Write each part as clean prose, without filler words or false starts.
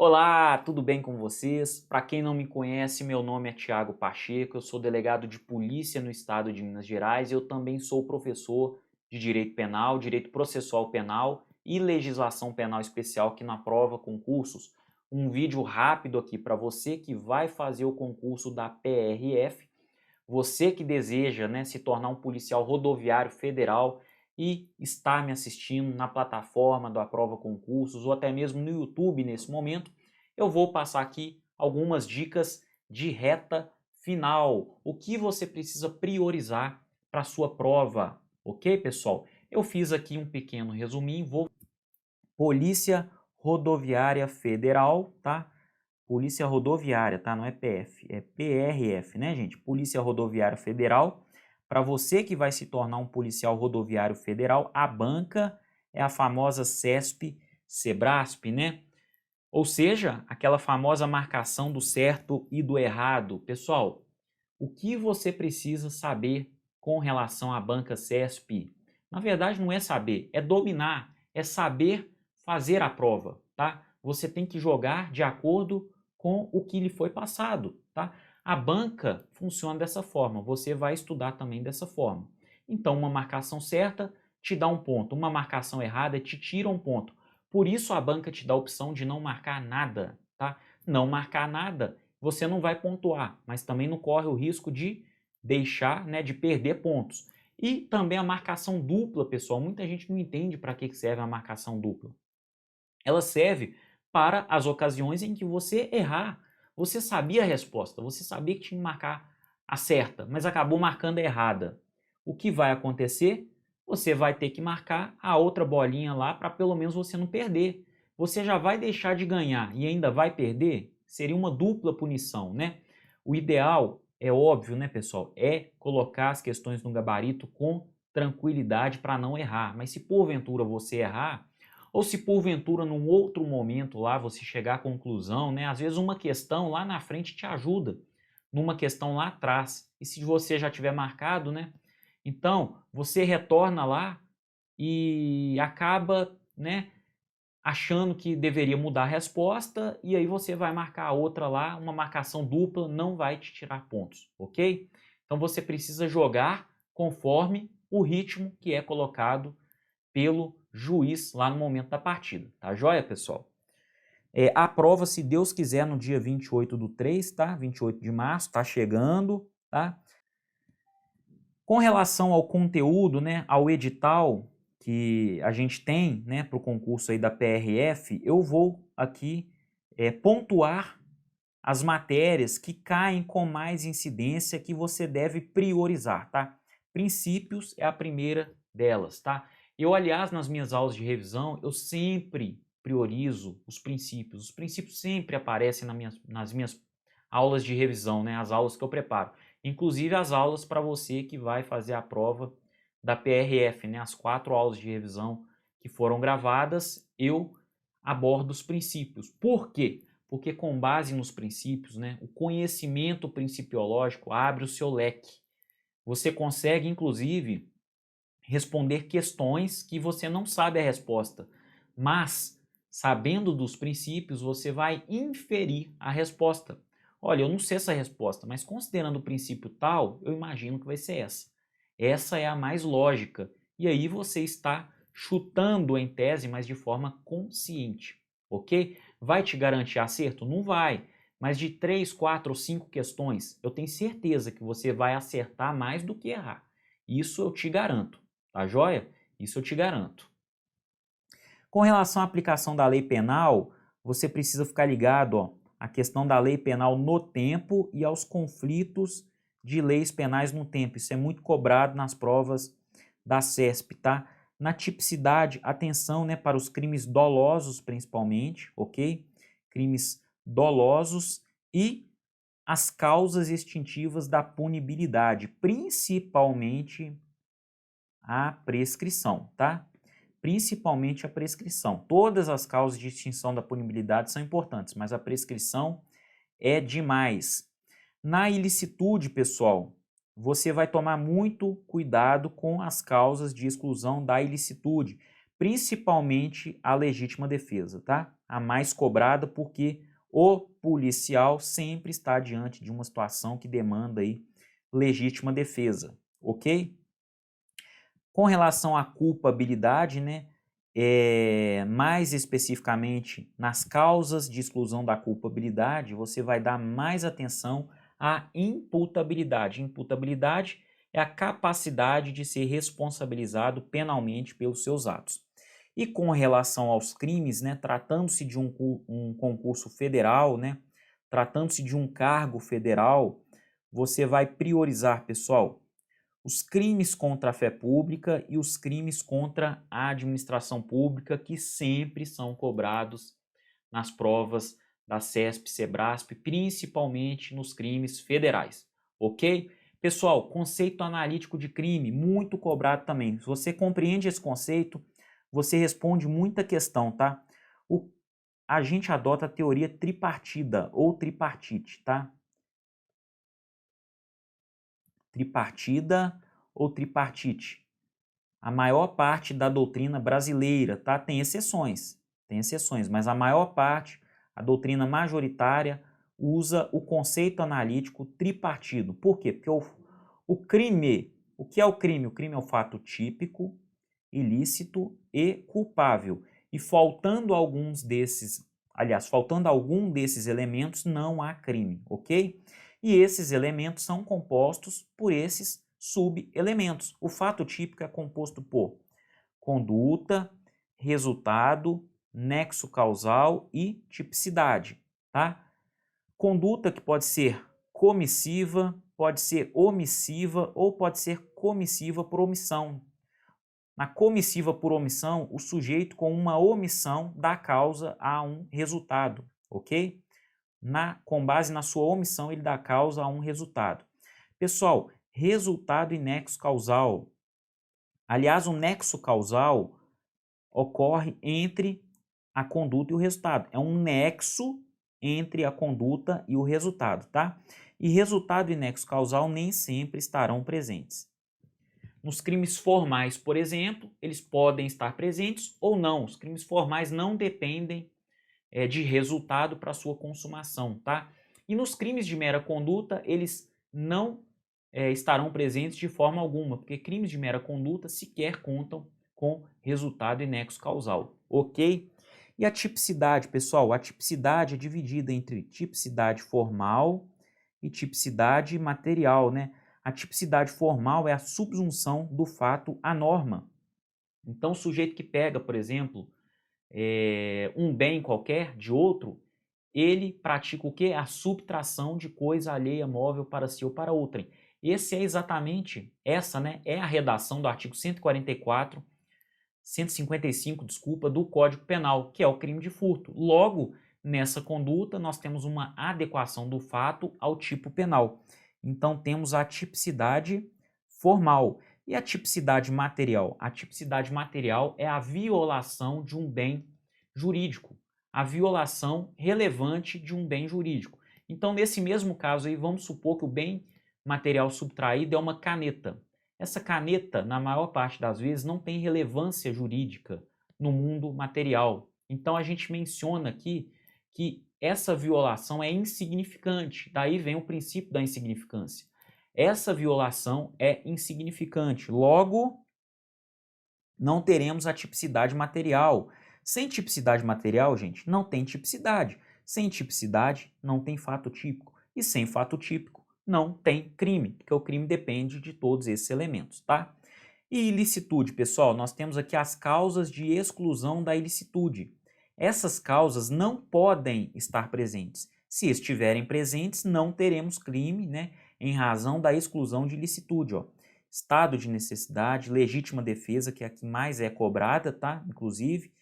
Olá, tudo bem com vocês? Para quem não me conhece, meu nome é Thiago Pacheco, eu sou delegado de polícia no estado de Minas Gerais e eu também sou professor de Direito Penal, Direito Processual Penal e Legislação Penal Especial que na prova concursos. Um vídeo rápido aqui para você que vai fazer o concurso da PRF, você que deseja, se tornar um policial rodoviário federal e está me assistindo na plataforma da Prova Concursos ou até mesmo no YouTube nesse momento, eu vou passar aqui algumas dicas de reta final. O que você precisa priorizar para a sua prova, ok, pessoal? Eu fiz aqui um pequeno resuminho, Polícia Rodoviária Federal, tá? Polícia Rodoviária, tá? Não é PF, é PRF, né, gente? Polícia Rodoviária Federal. Para você que vai se tornar um policial rodoviário federal, a banca é a famosa CESP, Sebrasp, né? Ou seja, aquela famosa marcação do certo e do errado. Pessoal, o que você precisa saber com relação à banca CESP? Na verdade, não é saber, é dominar, é saber fazer a prova, tá? Você tem que jogar de acordo com o que lhe foi passado, tá? A banca funciona dessa forma, você vai estudar também dessa forma. Então, uma marcação certa te dá um ponto, uma marcação errada te tira um ponto. Por isso a banca te dá a opção de não marcar nada, tá? Não marcar nada, você não vai pontuar, mas também não corre o risco de deixar, de perder pontos. E também a marcação dupla, pessoal, muita gente não entende para que serve a marcação dupla. Ela serve para as ocasiões em que você errar. Você sabia a resposta, você sabia que tinha que marcar a certa, mas acabou marcando a errada. O que vai acontecer? Você vai ter que marcar a outra bolinha lá para pelo menos você não perder. Você já vai deixar de ganhar e ainda vai perder? Seria uma dupla punição, né? O ideal, é óbvio, né, pessoal, é colocar as questões no gabarito com tranquilidade para não errar. Mas se porventura você errar, ou se porventura num outro momento lá você chegar à conclusão, às vezes uma questão lá na frente te ajuda, numa questão lá atrás. E se você já tiver marcado, então você retorna lá e acaba, achando que deveria mudar a resposta e aí você vai marcar a outra lá, uma marcação dupla não vai te tirar pontos, ok? Então você precisa jogar conforme o ritmo que é colocado pelo juiz lá no momento da partida, tá joia, pessoal? A prova, se Deus quiser, no dia 28/3, tá? 28 de março, tá chegando, tá? Com relação ao conteúdo, ao edital que a gente tem, para o concurso aí da PRF, eu vou aqui pontuar as matérias que caem com mais incidência que você deve priorizar, tá? Princípios é a primeira delas, tá? Eu, aliás, nas minhas aulas de revisão, eu sempre priorizo os princípios. Os princípios sempre aparecem nas minhas aulas de revisão, as aulas que eu preparo. Inclusive as aulas para você que vai fazer a prova da PRF, as 4 aulas de revisão que foram gravadas, eu abordo os princípios. Por quê? Porque com base nos princípios, o conhecimento principiológico abre o seu leque. Você consegue, inclusive, responder questões que você não sabe a resposta, mas sabendo dos princípios, você vai inferir a resposta. Olha, eu não sei essa resposta, mas considerando o princípio tal, eu imagino que vai ser essa. Essa é a mais lógica. E aí você está chutando em tese, mas de forma consciente, ok? Vai te garantir acerto? Não vai. Mas de 3, 4 ou 5 questões, eu tenho certeza que você vai acertar mais do que errar. Isso eu te garanto. Tá joia? Isso eu te garanto. Com relação à aplicação da lei penal, você precisa ficar ligado, à questão da lei penal no tempo e aos conflitos de leis penais no tempo. Isso é muito cobrado nas provas da CESP, tá? Na tipicidade, atenção, para os crimes dolosos principalmente, ok? Crimes dolosos e as causas extintivas da punibilidade, principalmente a prescrição, tá? Principalmente a prescrição. Todas as causas de extinção da punibilidade são importantes, mas a prescrição é demais. Na ilicitude, pessoal, você vai tomar muito cuidado com as causas de exclusão da ilicitude, principalmente a legítima defesa, tá? A mais cobrada porque o policial sempre está diante de uma situação que demanda aí legítima defesa, ok? Com relação à culpabilidade, né? Mais especificamente nas causas de exclusão da culpabilidade, você vai dar mais atenção à imputabilidade. Imputabilidade é a capacidade de ser responsabilizado penalmente pelos seus atos. E com relação aos crimes, né, tratando-se de um concurso federal, né, tratando-se de um cargo federal, você vai priorizar, pessoal, os crimes contra a fé pública e os crimes contra a administração pública, que sempre são cobrados nas provas da CESP, SEBRASP, principalmente nos crimes federais, ok? Pessoal, conceito analítico de crime, muito cobrado também. Se você compreende esse conceito, você responde muita questão, tá? A gente adota a teoria tripartida ou tripartite, tá? Tripartida ou tripartite. A maior parte da doutrina brasileira, tá? Tem exceções, mas a maior parte, a doutrina majoritária, usa o conceito analítico tripartido. Por quê? Porque o crime, o que é o crime? O crime é o fato típico, ilícito e culpável. E faltando algum desses elementos, não há crime, ok? E esses elementos são compostos por esses subelementos. O fato típico é composto por conduta, resultado, nexo causal e tipicidade, tá? Conduta que pode ser comissiva, pode ser omissiva ou pode ser comissiva por omissão. Na comissiva por omissão, o sujeito com uma omissão dá causa a um resultado, ok? Com base na sua omissão, ele dá causa a um resultado. Pessoal, resultado e nexo causal. Aliás, o nexo causal ocorre entre a conduta e o resultado. É um nexo entre a conduta e o resultado, tá? E resultado e nexo causal nem sempre estarão presentes. Nos crimes formais, por exemplo, eles podem estar presentes ou não. Os crimes formais não dependem de resultado para sua consumação, tá? E nos crimes de mera conduta, eles não estarão presentes de forma alguma, porque crimes de mera conduta sequer contam com resultado e nexo causal, ok? E a tipicidade, pessoal? A tipicidade é dividida entre tipicidade formal e tipicidade material, né? A tipicidade formal é a subsunção do fato à norma. Então, o sujeito que pega, por exemplo, um bem qualquer de outro, ele pratica o quê? A subtração de coisa alheia móvel para si ou para outrem. Essa é a redação do artigo 155, do Código Penal, que é o crime de furto. Logo, nessa conduta, nós temos uma adequação do fato ao tipo penal. Então, temos a tipicidade formal. E a tipicidade material? A tipicidade material é a violação de um bem jurídico, a violação relevante de um bem jurídico. Então, nesse mesmo caso aí, vamos supor que o bem material subtraído é uma caneta. Essa caneta, na maior parte das vezes, não tem relevância jurídica no mundo material. Então, a gente menciona aqui que essa violação é insignificante. Daí vem o princípio da insignificância. Essa violação é insignificante. Logo, não teremos a tipicidade material. Sem tipicidade material, gente, não tem tipicidade. Sem tipicidade, não tem fato típico. E sem fato típico, não tem crime, porque o crime depende de todos esses elementos, tá? E ilicitude, pessoal, nós temos aqui as causas de exclusão da ilicitude. Essas causas não podem estar presentes. Se estiverem presentes, não teremos crime, né, em razão da exclusão de ilicitude, ó. Estado de necessidade, legítima defesa, que é a que mais é cobrada, tá? Inclusive,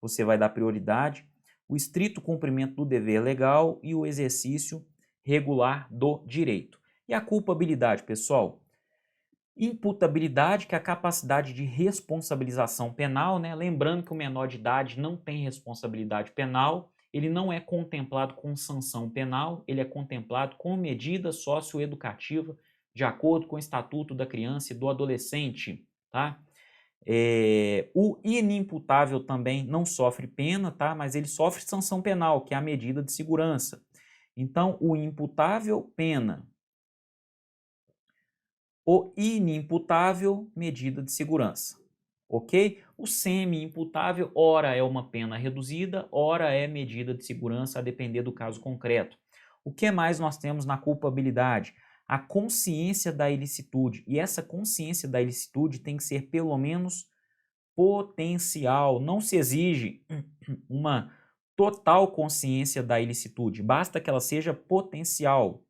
você vai dar prioridade. O estrito cumprimento do dever legal e o exercício regular do direito. E a culpabilidade, pessoal? Imputabilidade, que é a capacidade de responsabilização penal, né? Lembrando que o menor de idade não tem responsabilidade penal, ele não é contemplado com sanção penal, ele é contemplado com medida socioeducativa, de acordo com o Estatuto da Criança e do Adolescente, tá? O inimputável também não sofre pena, tá? Mas ele sofre sanção penal, que é a medida de segurança. Então, o imputável, pena. O inimputável, medida de segurança. Ok? O semi-imputável, ora é uma pena reduzida, ora é medida de segurança, a depender do caso concreto. O que mais nós temos na culpabilidade? A consciência da ilicitude. E essa consciência da ilicitude tem que ser pelo menos potencial. Não se exige uma total consciência da ilicitude, basta que ela seja potencial.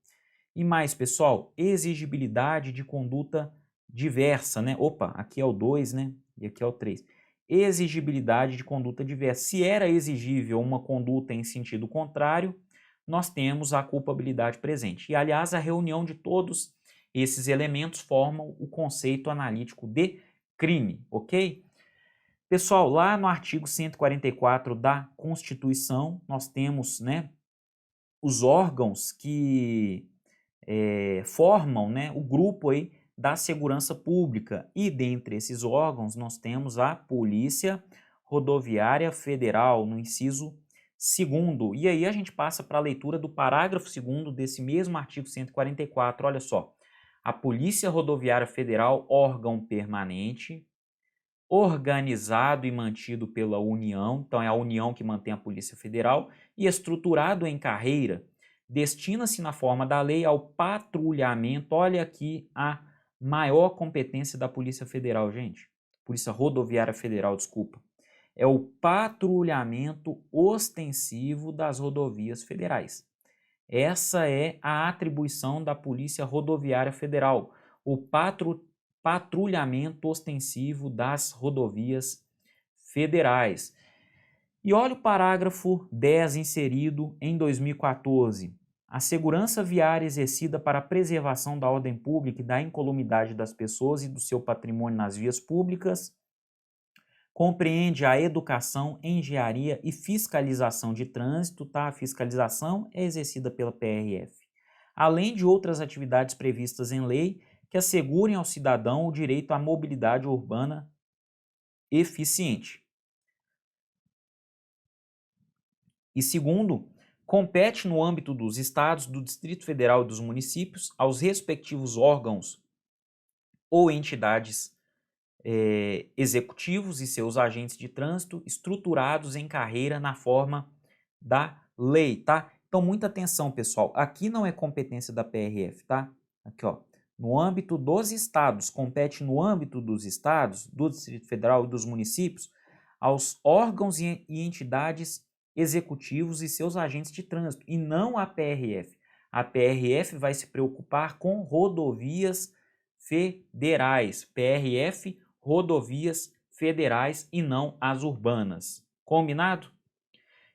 E mais, pessoal, exigibilidade de conduta diversa, né? Opa, aqui é o 2, né? E aqui é o 3. Exigibilidade de conduta diversa. Se era exigível uma conduta em sentido contrário, nós temos a culpabilidade presente. E, aliás, a reunião de todos esses elementos formam o conceito analítico de crime, ok? Pessoal, lá no artigo 144 da Constituição, nós temos, né, os órgãos que formam, né, o grupo aí da segurança pública, e dentre esses órgãos nós temos a Polícia Rodoviária Federal, no inciso 2º. E aí a gente passa para a leitura do parágrafo 2º desse mesmo artigo 144, olha só. A Polícia Rodoviária Federal, órgão permanente, organizado e mantido pela União, então é a União que mantém a Polícia Federal, e estruturado em carreira, destina-se na forma da lei ao patrulhamento. Olha aqui a maior competência da Polícia Federal, gente. Polícia Rodoviária Federal, desculpa. É o patrulhamento ostensivo das rodovias federais. Essa é a atribuição da Polícia Rodoviária Federal, o patrulhamento ostensivo das rodovias federais. E olha o parágrafo 10 inserido em 2014. A segurança viária exercida para a preservação da ordem pública e da incolumidade das pessoas e do seu patrimônio nas vias públicas compreende a educação, engenharia e fiscalização de trânsito, tá? A fiscalização é exercida pela PRF, além de outras atividades previstas em lei que assegurem ao cidadão o direito à mobilidade urbana eficiente. E segundo, compete no âmbito dos estados, do Distrito Federal e dos municípios aos respectivos órgãos ou entidades executivos e seus agentes de trânsito estruturados em carreira na forma da lei, tá? Então, muita atenção, pessoal. Aqui não é competência da PRF, tá? Aqui, ó. No âmbito dos estados, compete no âmbito dos estados, do Distrito Federal e dos municípios, aos órgãos e entidades executivos e seus agentes de trânsito, e não a PRF. A PRF vai se preocupar com rodovias federais. PRF, rodovias federais e não as urbanas. Combinado?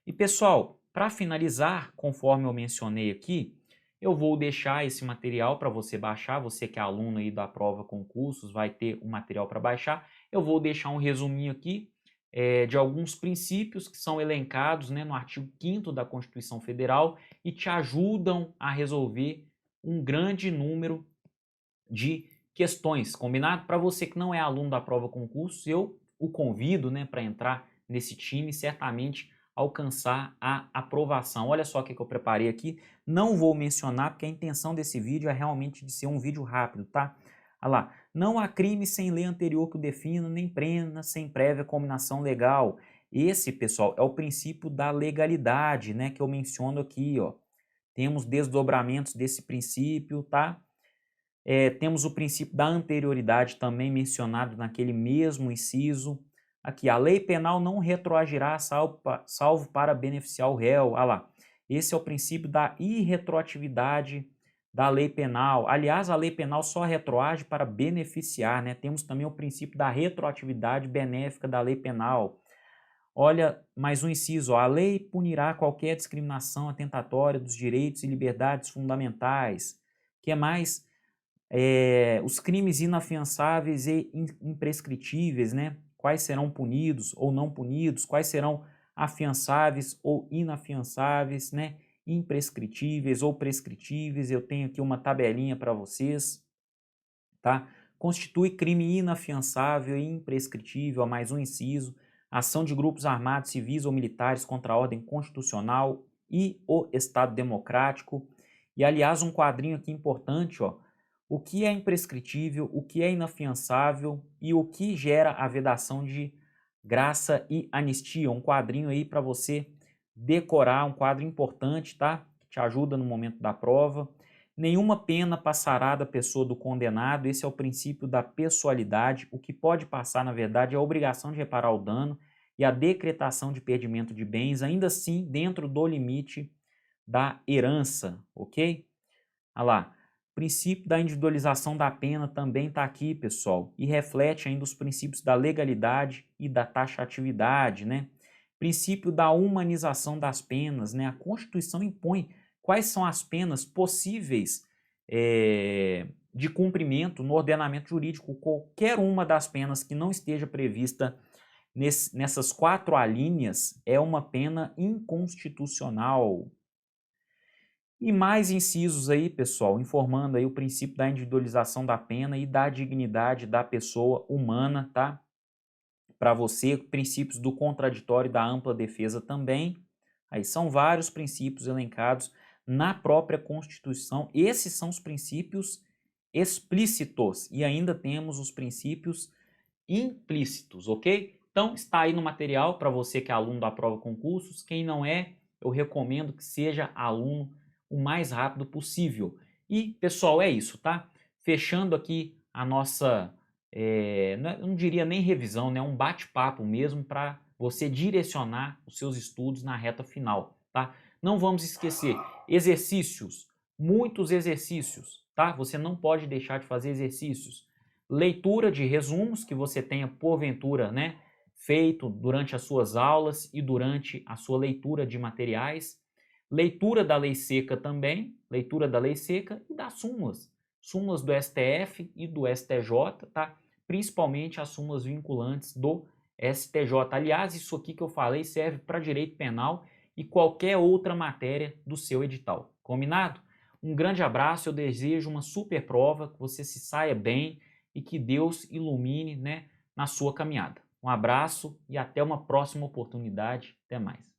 E pessoal, para finalizar, conforme eu mencionei aqui, eu vou deixar esse material para você baixar. Você que é aluno aí da prova concursos vai ter um material para baixar. Eu vou deixar um resuminho aqui de alguns princípios que são elencados, né, no artigo 5º da Constituição Federal e te ajudam a resolver um grande número de questões, combinado? Para você que não é aluno da prova concursos, eu o convido, né, para entrar nesse time e certamente alcançar a aprovação. Olha só o que eu preparei aqui. Não vou mencionar porque a intenção desse vídeo é realmente de ser um vídeo rápido, tá? Olha lá. Não há crime sem lei anterior que o defina, nem pena sem prévia combinação legal. Esse, pessoal, é o princípio da legalidade, né, que eu menciono aqui, ó. Temos desdobramentos desse princípio, tá? Temos o princípio da anterioridade também mencionado naquele mesmo inciso. Aqui, a lei penal não retroagirá salvo para beneficiar o réu. Ah lá, esse é o princípio da irretroatividade da lei penal. Aliás, a lei penal só retroage para beneficiar, né? Temos também o princípio da retroatividade benéfica da lei penal. Olha, mais um inciso, ó, a lei punirá qualquer discriminação atentatória dos direitos e liberdades fundamentais. O que mais? Os crimes inafiançáveis e imprescritíveis, né? Quais serão punidos ou não punidos, quais serão afiançáveis ou inafiançáveis, né? Imprescritíveis ou prescritíveis. Eu tenho aqui uma tabelinha para vocês, tá? constitui crime inafiançável e imprescritível, a mais um inciso, ação de grupos armados civis ou militares contra a ordem constitucional e o Estado democrático. E, aliás, um quadrinho aqui importante, ó, o que é imprescritível, o que é inafiançável e o que gera a vedação de graça e anistia. Um quadrinho aí para você decorar, um quadro importante, tá? Que te ajuda no momento da prova. Nenhuma pena passará da pessoa do condenado, esse é o princípio da pessoalidade. O que pode passar, na verdade, é a obrigação de reparar o dano e a decretação de perdimento de bens, ainda assim dentro do limite da herança, ok? Olha lá, o princípio da individualização da pena também está aqui, pessoal, e reflete ainda os princípios da legalidade e da taxatividade, né? Princípio da humanização das penas, né? A Constituição impõe quais são as penas possíveis de cumprimento no ordenamento jurídico. Qualquer uma das penas que não esteja prevista nessas 4 alíneas é uma pena inconstitucional. E mais incisos aí, pessoal, informando aí o princípio da individualização da pena e da dignidade da pessoa humana, tá? Para você, princípios do contraditório e da ampla defesa também. Aí são vários princípios elencados na própria Constituição. Esses são os princípios explícitos e ainda temos os princípios implícitos, ok? Então está aí no material para você que é aluno da prova concursos. Quem não é, eu recomendo que seja aluno o mais rápido possível. E, pessoal, é isso, tá? Fechando aqui a nossa, eu não diria nem revisão, né? Um bate-papo mesmo para você direcionar os seus estudos na reta final, tá? Não vamos esquecer, exercícios, muitos exercícios, tá? Você não pode deixar de fazer exercícios. Leitura de resumos que você tenha, porventura, né, feito durante as suas aulas e durante a sua leitura de materiais. Leitura da lei seca também, leitura da lei seca e das súmulas. Súmulas do STF e do STJ, tá? Principalmente as súmulas vinculantes do STJ. Aliás, isso aqui que eu falei serve para direito penal e qualquer outra matéria do seu edital. Combinado? Um grande abraço, eu desejo uma super prova, que você se saia bem e que Deus ilumine, né, na sua caminhada. Um abraço e até uma próxima oportunidade. Até mais.